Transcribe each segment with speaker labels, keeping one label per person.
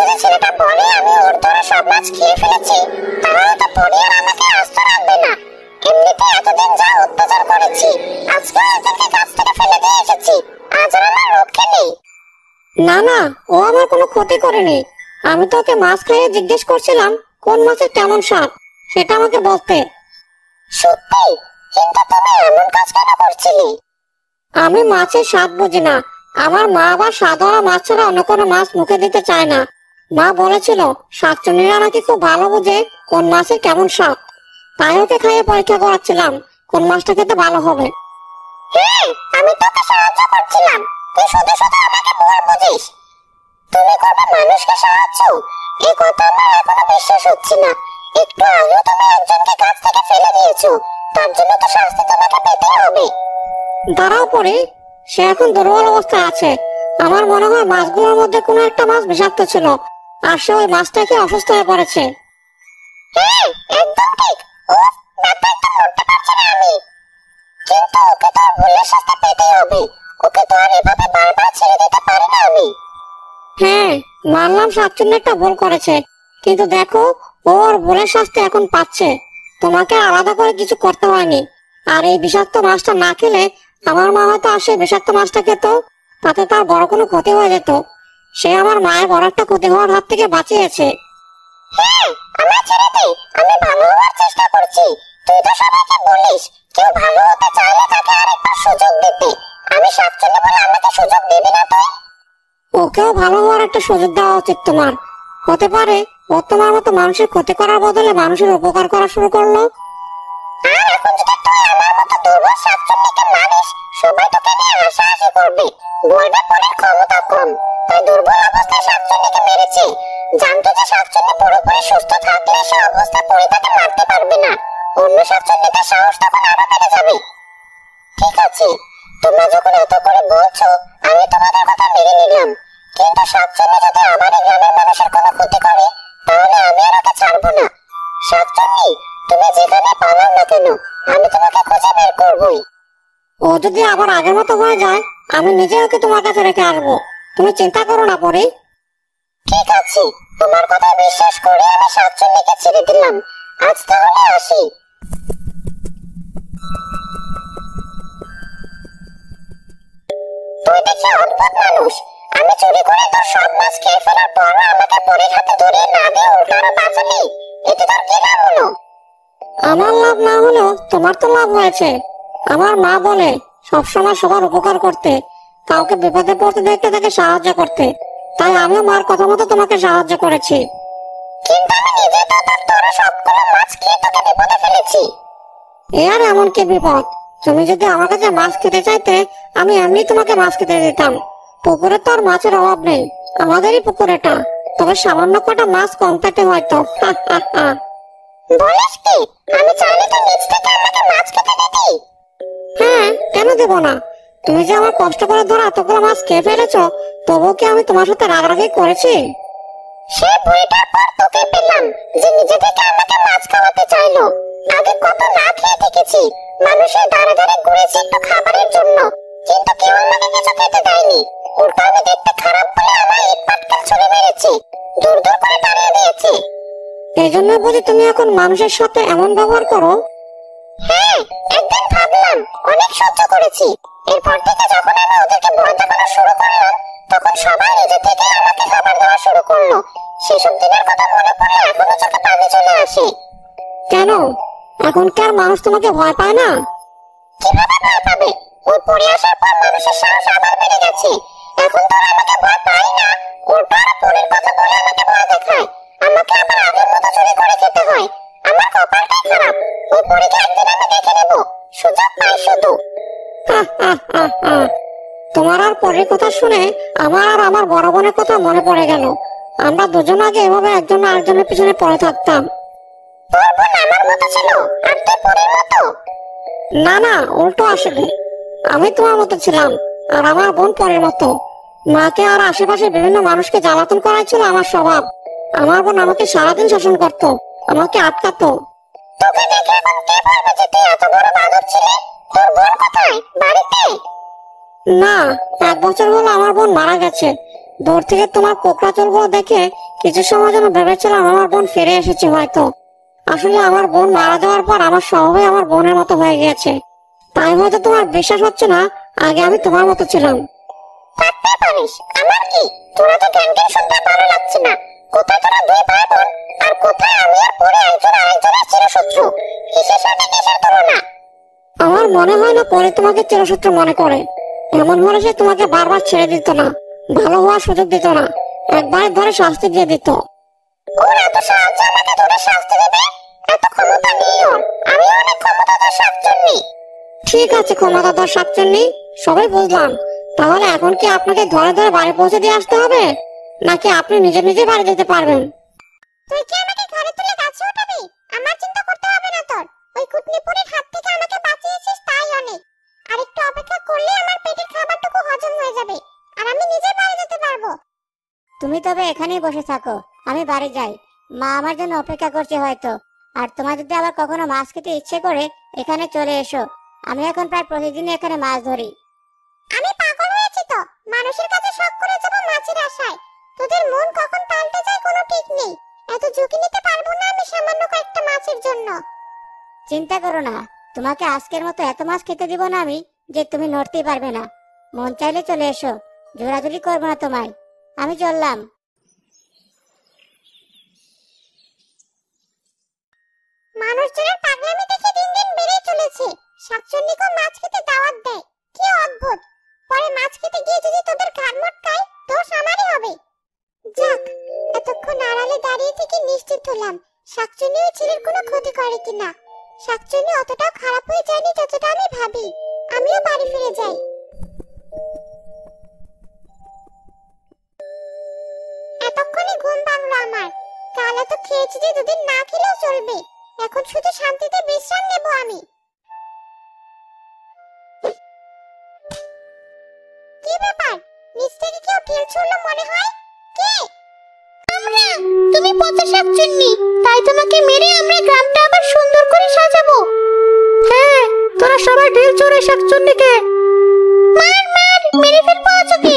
Speaker 1: যদি ছেলেটা বলে আমি ওর ধরা সব মাছ খেয়ে ফেলেছি, তাহলে তো পরি আর আমাকে আস্ত রাখবে না। এমনিতে এতদিন যা অত্যাচার করেছি, আজকে এদেরকে গাছ থেকে ফেলে দিয়ে এসেছি, আজ আর আমার রক্ষে নেই।
Speaker 2: না না, ও আমার কোনো ক্ষতি করেনি। আমি তো ওকে মাছ খাইয়ে জিজ্ঞেস করছিলাম কোন মাছের কেমন স্বাদ, সেটা আমাকে বলতে।
Speaker 1: সত্যি? কিন্তু তুমি এমন কাজ কেন করছিলে?
Speaker 2: আমি মাছের স্বাদ বুঝি না। আমার মা আবার স্বাদওয়ালা মাছ ছাড়া অন্য কোনো মাছ মুখে দিতে চায় না। মা বলেছিল শাকচুন্নিরা নাকি খুব ভালো বুঝে কোন মাছের কেমন স্বাদ, তাই ওকে খাইয়ে পরীক্ষা করাচ্ছিলাম কোন মাছটা খেতে ভালো হবে।
Speaker 1: হ্যাঁ, আমি তোকে সাহায্য করছিলাম, তুই শুধু শুধু আমাকে ভুল বুঝিস। তুমি করবে মানুষকে সাহায্য, এই কথা আমার এখনো বিশ্বাস হচ্ছে না। একটু আগেও তুমি একজনকে গাছ থেকে ফেলে দিয়েছো, তার জন্য তো শাস্তি তোমাকে পেতেই হবে।
Speaker 2: দাঁড়াও পরে, সে এখন দুর্বল অবস্থায় আছে। আমার মনে হয় মাছগুলোর মধ্যে কোনো একটা মাছ বিষাক্ত ছিল, আর সে ওই মাছটাকে অসুস্থ হয়ে পড়েছে।
Speaker 1: হ্যাঁ, একদম ঠিক। ও মাথায় তো নড়তে পারছে না আমি। কিন্তু ওকে তো আর ভুলের শাস্তি পেতেই হবে, ওকে তো আর এভাবে বারবার ছেড়ে দিতে পারি না আমি।
Speaker 2: হ্যাঁ, মানলাম শাকচুন্নি একটা ভুল করেছে, কিন্তু দেখো ওর ভুলের শাস্তি এখন পাচ্ছে। তোমাকে আলাদা করে কিছু করতে হয়নি। আর এই বিষাক্ত মাছটা না খেলে আমার মা হয়তো আসে বিষাক্ত মাছটা খেত, তাতে তার বড় কোনো ক্ষতি হয়ে যেত। সে আমার মায়ের বড় একটা ক্ষতি হওয়ার হাত থেকে বাঁচিয়েছে।
Speaker 1: হ্যাঁ, আমায় ছেড়ে দে, আমি ভালো হওয়ার চেষ্টা করছি। তুই তো সবাইকে বলিস কেউ ভালো হতে চাইলে তাকে আরেকবার সুযোগ দিতে। আমি শাকচুন্নি বলে আমাকে সুযোগ দিবি না তুই?
Speaker 2: ওকেও ভালো হওয়ার একটা সুযোগ দেওয়া উচিত তোমার। হতে পারে ও তোমার মতো মানুষের ক্ষতি করার বদলে মানুষের উপকার করা শুরু করলো।
Speaker 1: আর এখন যদি তুই আমার মতো দুর্বল শাকচুন্নিকে মানিস, সবাই তোকে নিয়ে হাসাহাসি করবে, বলবে পরের ক্ষমতা কম, তাই দুর্বল অবস্থায় শাকচুন্নিকে মেরেছে। জানতো যে শাকচুন্নি পুরোপুরি সুস্থ থাকলে সে অবস্থায় পরে তাকে মারতে পারবে না, অন্য শাকচুন্নিদের সাহস তখন আরো বেড়ে যাবে। ঠিক আছে, তোমরা যখন এত করে বলছো আমি তোমাদের কথা মেনে নিলাম, কিন্তু শাকচুন্নি যদি আমার এই গ্রামের মানুষের কোনো ক্ষতি করে, তাহলে আমি আর ওকে ছাড়বো না। শাকচুন্নি, তুমি যেখানে পালাও না কেন, আমি তোমাকে খুঁজে বের করবই।
Speaker 2: ও যদি আবার আগের মতো হয়ে যায়, আমি নিজে ওকে তোমার কাছে রেখে আসবো, তুমি চিন্তা করো না পরে।
Speaker 1: ঠিক আছে, তোমার কথা বিশ্বাস করে আমি শাকচুন্নিকে ছেড়ে দিলাম। আজ তাহলে আসি। তুই দেখি অদ্ভুত মানুষ। আমি চুরি করে তোর সব মাছ খেয়ে ফেলার পর আমাকে পরের হাতে ধরিয়ে না দিয়ে উল্টো আরো বাঁচালি, এতে তোর কি লাভ হলো?
Speaker 2: আমার লাভ না হলেও তোমার তো লাভ হয়েছে। আমার মা বলে সবসময় সবার উপকার করতে, কাউকে বিপদে পড়তে দেখতে তাকে সাহায্য করতে, তাই আমিও মার কথা মতো তোমাকে সাহায্য করেছি।
Speaker 1: কিন্তু আমি নিজে তো তোর ধরা সবগুলো মাছ খেয়ে তোকে বিপদে ফেলেছি।
Speaker 2: এ আর এমন কি বিপদ? তুমি যদি আমার কাছে মাছ খেতে চাইতে, আমি এমনি তোমাকে মাছ খেতে দিতাম। পুকুরে তো আর মাছের অভাব নেই, আমাদেরই পুকুর এটা। তবে সামান্য কটা মাছ কম পেতে হয়তো। হা হা হা।
Speaker 1: বলিস কি? আমি চাইলে তো নিজ থেকে আমাকে মাছ খেতে দিতি।
Speaker 2: হ্যাঁ, কেন দেব না? তুমি যে আমার কষ্ট করে ধরা এতগুলো মাছ খেয়ে ফেলেছো, তবুও কি আমি তোমার সাথে রাগারাগি করেছি?
Speaker 1: সে বুড়িটার পর তোকে পেলাম যে নিজে থেকে আমাকে মাছ খাওয়াতে চাইলো। আগে কত না খেয়ে দেখেছি, মানুষের ধারে ধারে ঘুরেছি একটু খাবারের জন্য, কিন্তু কেউ আমাকে কিছু খেতে দেয়নি। উল্টো আমি দেখতে খারাপ বলে আমায় ইট পাটকেল ছুড়ে মেরেছে, দূর দূর করে তাড়িয়ে দিয়েছে।
Speaker 2: এই জন্য বুঝি তুমি এখন মানুষের সাথে এমন ব্যবহার করো?
Speaker 1: হ্যাঁ, একদিন ভাবলাম অনেক সহ্য করেছি, এরপর থেকে যখন আমি ওদেরকে ভয় দেখানো শুরু করলাম, তখন সবাই নিজে থেকে আমাকে খাবার দেওয়া শুরু করলো। সেসব দিনের কথা মনে পড়লে এখনো চোখে পানি চলে আসে।
Speaker 2: কেন, এখনকার মানুষ তোমাকে ভয় পায় না?
Speaker 1: কিভাবে ভয় পাবে? ওই পড়ে আসার পর মানুষের সাহস আবার বেড়ে গেছে। এখন তো আর আমাকে ভয় পাই না, উল্টো আর পরের কথা বলে আমাকে ভয় দেখায়। আমাকে আবার আগের মতো চুরি করে খেতে হয়। আমার কপালটাই খারাপ। ওই পরীকে একদিন আমি দেখে নেব, সুযোগ পাই শুধু।
Speaker 2: হা হা হা হা। তোমার আর পরের কথা শুনে আমার আর আমার বড় বোনের কথা মনে পড়ে গেল। আমরা দুজন আগে এভাবে একজন আরেকজনের পিছনে পড়ে থাকতাম।
Speaker 1: তোর বোন আমার মতো ছিল আর তুই পরের মতো?
Speaker 2: না না, উল্টো আসলে আমি তোমার মতো ছিলাম আর আমার বোন পরের মতো। মাকে আর আশেপাশে বিভিন্ন মানুষকে জ্বালাতন করাই ছিল আমার স্বভাব। আমার বোন আমাকে সারাদিন শাসন করতো, আমাকে আটকাতো।
Speaker 1: তোকে দেখে এখন কে বলবে যে তুই এত বড় বাদর ছিলি? তোর বোন কোথায়? বাড়িতে?
Speaker 2: না, 1 বছর হলো আমার বোন মারা গেছে। দূর থেকে তোমার কোকড়া চুলগুলো দেখে কিছু সময় জন্য ভেবেছিলাম আমার বোন ফিরে এসেছে হয়তো। আসলে আমার বোন মারা যাওয়ার পর আমার স্বভাবই আমার বোনের মতো হয়ে গিয়েছে। তাই হয়তো তোমার বিশ্বাস হচ্ছে না, আগে আমি তোমার মতো ছিলাম।
Speaker 1: থাকতে পারিস, আমার কি? তোরা তো জ্ঞান জ্ঞান শুনতে ভালো লাগছে না। কোথায় তোরা দুই ভাই বোন, আর কোথায় আমি আর পরে একজন আরেকজনের চিরশত্রু? কিসের সাথে কিসের তুলনা?
Speaker 2: আমার মনে হয় না পরে তোমাকে চিরশত্রু মনে করে। এমন হলে সে তোমাকে বারবার ছেড়ে দিত না, ভালো হওয়ার সুযোগ দিত না, একবারে ধরে শাস্তি দিয়ে দিত।
Speaker 1: ওর এত সাহায্য আমাকে ধরে শাস্তি দেবে? এত ক্ষমতা নেই ওর। আমি অনেক ক্ষমতাধর শাকচুন্নি।
Speaker 2: ঠিক আছে ক্ষমতাধর শাকচুন্নি, সবাই বুঝলাম। তাহলে এখন কি আপনাকে ধরে ধরে বাড়ি পৌঁছে দিয়ে আসতে হবে, নাকি আপনি নিজে নিজে বাড়ি যেতে পারবেন?
Speaker 1: তুই কি আমাকে ঘরে তুলে গাছে উঠাবি? আমার চিন্তা করতে হবে না তোর। ওই কুটনিপুরের হাত থেকে আমাকে বাঁচিয়েছিস, তাই অনেক। আর একটু অপেক্ষা করলে আমার পেটের খাবারটুকু হজম হয়ে যাবে, আর আমি নিজে বাড়ি যেতে পারবো।
Speaker 2: তুমি তবে এখানেই বসে থাকো, আমি বাড়ি যাই। মা আমার জন্য অপেক্ষা করছে হয়তো। আর তোমার যদি আবার কখনো মাছ খেতে ইচ্ছে করে এখানে চলে এসো। আমি এখন প্রায় প্রতিদিন এখানে মাছ ধরি।
Speaker 1: আমি পাগল হয়েছি তো, মানুষের কাছে শখ করে যাবো মাছের আশায়। তোদের মন কখন পাল্টে যায় কোনো ঠিক নেই। এত ঝুঁকি নিতে পারবো না আমি সামান্য কয়েকটা মাছের জন্য।
Speaker 2: চিন্তা করো না, তোমাকে আজকের মতো এত মাছ খেতে দিব না আমি যে তুমি নড়তেই পারবে না। মন চাইলে চলে এসো, জোরাজুরি করবো না তোমায়। আমি চললাম।
Speaker 1: মানুষজনের পাগলামি দেখে দিন দিন বেড়েই চলেছে। শাকচুন্নিকেও মাছ খেতে দাওয়াত দেয়, কি অদ্ভুত। পরে মাছ খেতে গিয়ে যদি তোদের ঘাড় মটকায়, দোষ আমারই হবে। যাক, এতক্ষণ আড়ালে দাঁড়িয়ে থেকে নিশ্চিত হলাম শাকচুন্নি ওই ছেলের কোনো ক্ষতি করে কিনা। শাকচুন্নি অতটাও খারাপ হয়ে যায়নি যতটা আমি ভাবি। আমিও বাড়ি ফিরে যাই। এতক্ষণে ঘুম ভাঙলো আমার। কাল এত খেয়েছি যে দুদিন না খেলেও চলবে। এখন শুধু শান্তিতে বিশ্রাম নেব আমি। কি ব্যাপার? নিচ থেকে কেউ ঢিল ছুড়লো মনে হয়। কে? আমরা। তুমি পচা শাকচুন্নি, তাই তোমাকে মেরে আমরা গ্রামটা আবার সুন্দর করে সাজাবো।
Speaker 2: হ্যাঁ, তোরা সবাই ঢিল ছুড়ে শাকচুন্নিকে
Speaker 1: মার মার, মেরে ফেলবো আজকে।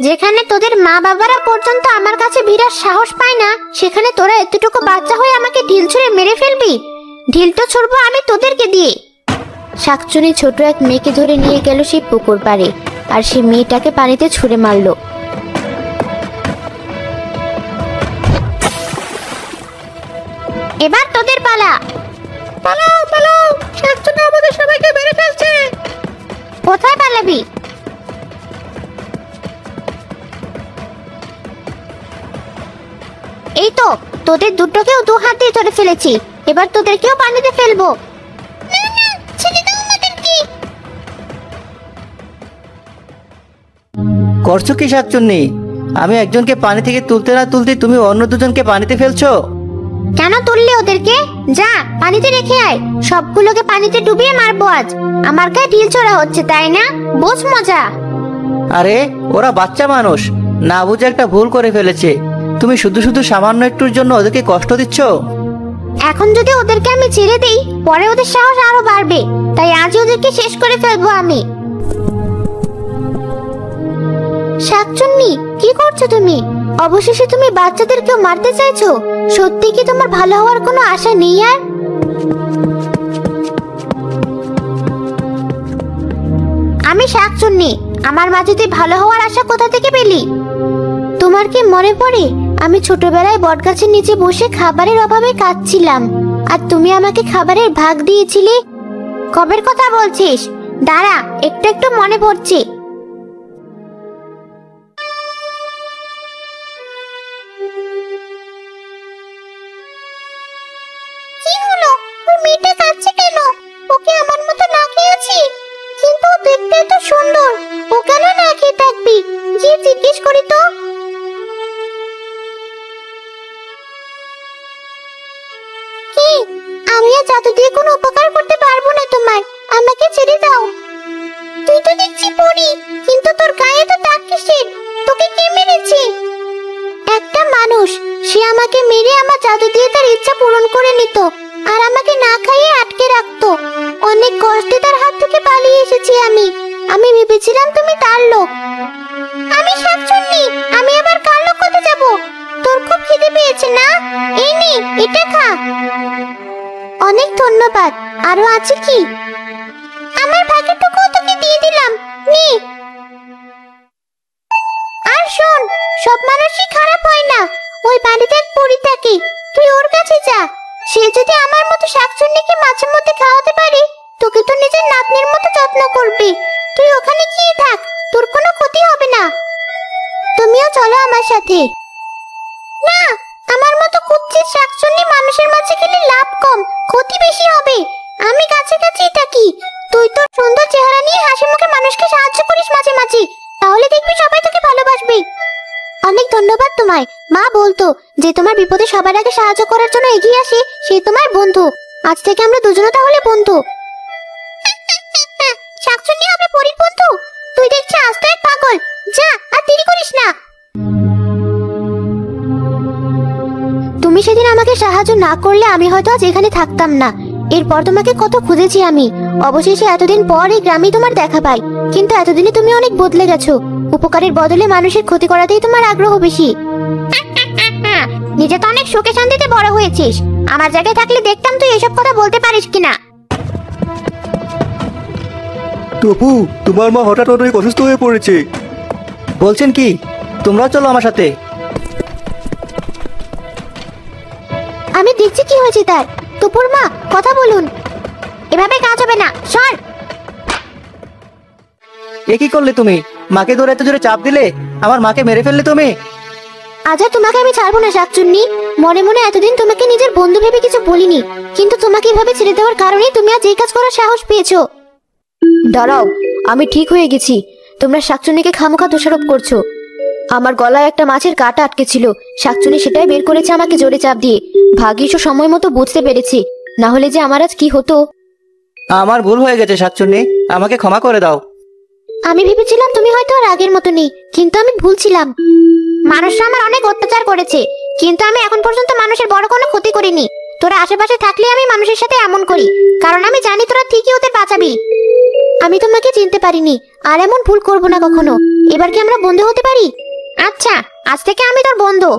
Speaker 3: যেখানে তোদের মা বাবারা পর্যন্ত আমার কাছে ভিড়ার সাহস পায় না, সেখানে তোরা এতটুকু বাচ্চা হয়ে আমাকে ঢিল ছুঁড়ে মেরে ফেলবি? ঢিল তো ছুড়বো আমি তোদেরকে দিয়ে। শাকচুনি ছোট এক মেয়েকে ধরে নিয়ে গেল সেই পুকুর পাড়ে, আর সেই মেয়েটাকে পানিতে ছুঁড়ে মারলো। এবার তোদের পালা।
Speaker 2: পালাও পালাও, শাকচুন্নি আমাদের সবাইকে মেরে ফেলছে।
Speaker 3: কোথায় পালাবি? এই তো, তোদের দুটোকেও দু হাত দিয়ে ধরে ফেলেছি। এবার তোদেরকেও পানিতে ফেলবো।
Speaker 1: না না, ছেড়ে দাও আমাদেরকে।
Speaker 4: করছো কি শাকচুন্নি? আমি একজনকে পানি থেকে তুলতে না তুলতে তুমি অন্য দুজনকে পানিতে ফেলছো।
Speaker 3: কেন তুললি ওদেরকে? যা পানিতে রেখে আয়। সবগুলোকে পানিতে ডুবিয়ে মারবো আজ। আমার গায়ে ঢিল ছোড়া হচ্ছে তাই না? বোঝ মজা।
Speaker 4: আরে ওরা বাচ্চা মানুষ, না বুঝে একটা ভুল করে ফেলেছে। তুমি শুধু শুধু সামান্য একটুর জন্য ওদেরকে কষ্ট দিচ্ছ।
Speaker 3: এখন যদি ওদেরকে আমি ছেড়ে দিই, পরে ওদের সাহস আরো বাড়বে। তাই আজই ওদেরকে শেষ করে ফেলবো আমি। শাকচুন্নি, কি করছো তুমি? অবশেষে তুমি বাচ্চাদেরকেও মারতে চাইছো? সত্যি কি তোমার ভালো হওয়ার কোনো আশা নেই আর? আমি শাকচুন্নি, আমার মাঝে তুই ভালো হওয়ার আশা কোথা থেকে পেলি? তোমার কি মনে পড়ে আমি ছোটবেলায় বটগাছের নিচে বসে খাবারের অভাবে কাঁদছিলাম, আর তুমি আমাকে খাবারের ভাগ দিয়েছিলে? কবের কথা বলছিস? দাঁড়া, একটু একটু মনে পড়ছে।
Speaker 1: কি হলো? ওই মেয়েটা কাঁদছে কেন? ওকে আমার মতো না খেয়েছি, কিন্তু ও দেখতে তো সুন্দর। ও কেন না খেয়ে থাকবি? গিয়ে জিজ্ঞেস করি তো। কি? আমি আর জাদু দিয়ে কোনো উপকার করতে পারবো না তোমার। আমাকে ছেড়ে দাও। তুই তো দেখছি পড়ি, কিন্তু তোর গায়ে তো দাগ কিসের? তোকে কে মেরেছে?
Speaker 3: একটা মানুষ, সে আমাকে মেরে আমার জাদু দিয়ে তার ইচ্ছা পূরণ করে নিত, আর আমাকে না খাইয়ে আটকে রাখতো। অনেক কষ্টে তার হাত থেকে পালিয়ে এসেছি আমি। আমি ভেবেছিলাম তুমি তার লোক।
Speaker 1: আমি শাকচুন্নি, আমি আবার কার লোক হতে যাব?
Speaker 3: আরো আছে কি? আমার ভাগেরটুকু তোকে দিয়ে দিলাম, নে। আর শোন, সব মানুষই খারাপ হয় না। ওই বাড়িতে এক পরী থাকে, তুই ওর কাছে যা। সে যদি আমার মতো শাকচুন্নিকে মাঝে মধ্যে খাওয়াতে পারে, তোকে তো নিজের নাতনির মতো যত্ন করবে। তুই ওখানে গিয়ে থাক, তোর কোনো ক্ষতি হবে না। তুমিও চলো আমার সাথে। না, আমার মতো কুচ্ছিত শাকচুন্নি মানুষের মাঝে গেলে লাভ কম, ক্ষতি বেশি হবে। আমি কাছে কাছেই থাকি। তুই তোর সুন্দর চেহারা নিয়ে হাসি মুখে মানুষকে সাহায্য করিস মাঝে মাঝে, তাহলে দেখবি সবাই তোকে ভালোবাসবে। অনেক ধন্যবাদ তোমায়। মা বলতো যে তোমার বিপদে সবার আগে সাহায্য করার জন্য এগিয়ে আসে সে তোমার বন্ধু। আজ থেকে আমরা দুজনও তাহলে বন্ধু। শাকচুন্নি হবে পরীর বন্ধু? তুই দেখছি আস্ত এক পাগল। যা, আর দেরি করিস না। তুমি সেদিন আমাকে সাহায্য না করলে আমি হয়তো আজ এখানে থাকতাম না। এরপর তোমাকে কত খুঁজেছি আমি। অবশেষে এতদিন পর এই গ্রামে তোমার দেখা পাই। কিন্তু এতদিনে তুমি অনেক বদলে গেছো। উপকারের বদলে মানুষের ক্ষতি করাতেই তোমার আগ্রহ বেশি। নিজে তো অনেক সুখে শান্তিতে বড় হয়েছিস। আমার জায়গায় থাকলে দেখতাম তুই এসব কথা বলতে পারিস কিনা।
Speaker 5: টপু, তোমার মা হঠাৎ অনেক অসুস্থ হয়ে পড়েছে।
Speaker 4: বলছেন কি? তোমরাও চলো আমার সাথে।
Speaker 3: আমি দেখছি কি হয়েছে তার। টপুর মা, কথা বলুন। এভাবে কাজ হবে না, সর।
Speaker 4: এ কি করলে তুমি? মাকে ধরে এত জোরে চাপ দিলে, আমার মাকে মেরে ফেললে তুমি।
Speaker 3: আজ আর তোমাকে আমি ছাড়বো না শাকচুন্নি। মনে মনে এতদিন তোমাকে নিজের বন্ধু ভেবে কিছু বলিনি, কিন্তু তোমাকে এভাবে ছেড়ে দেওয়ার কারণে তুমি আজ এই কাজ করার সাহস পেয়েছো। দাঁড়াও, আমি ঠিক হয়ে গেছি। তোমরা শাকচুন্নিকে খামোখা দোষারোপ করছো। আমার গলায় একটা মাছের কাঁটা আটকে ছিল, শাকচুন্নি সেটাই বের করেছে আমাকে জোরে চাপ দিয়ে। ভাগ্যিস সময় মতো বুঝতে পেরেছি, না হলে যে আমার আজ কি হতো।
Speaker 4: আমার ভুল হয়ে গেছে শাকচুন্নি, আমাকে ক্ষমা করে দাও।
Speaker 3: আমি ভেবেছিলাম তুমি হয়তো আর আগের মতো নেই, কিন্তু আমি ভুল ছিলাম। মানুষরা আমার অনেক অত্যাচার করেছে, কিন্তু আমি এখন পর্যন্ত মানুষের বড় কোনো ক্ষতি করিনি। তোরা আশেপাশে থাকলে আমি মানুষের সাথে এমন করি, কারণ আমি জানি তোরা ঠিকই ওদের বাঁচাবি। আমি তোমাকে চিনতে পারিনি, আর এমন ভুল করব না কখনো। এবার কি আমরা বন্ধু হতে পারি? আচ্ছা, আজ থেকে আমি তোর বন্ধু।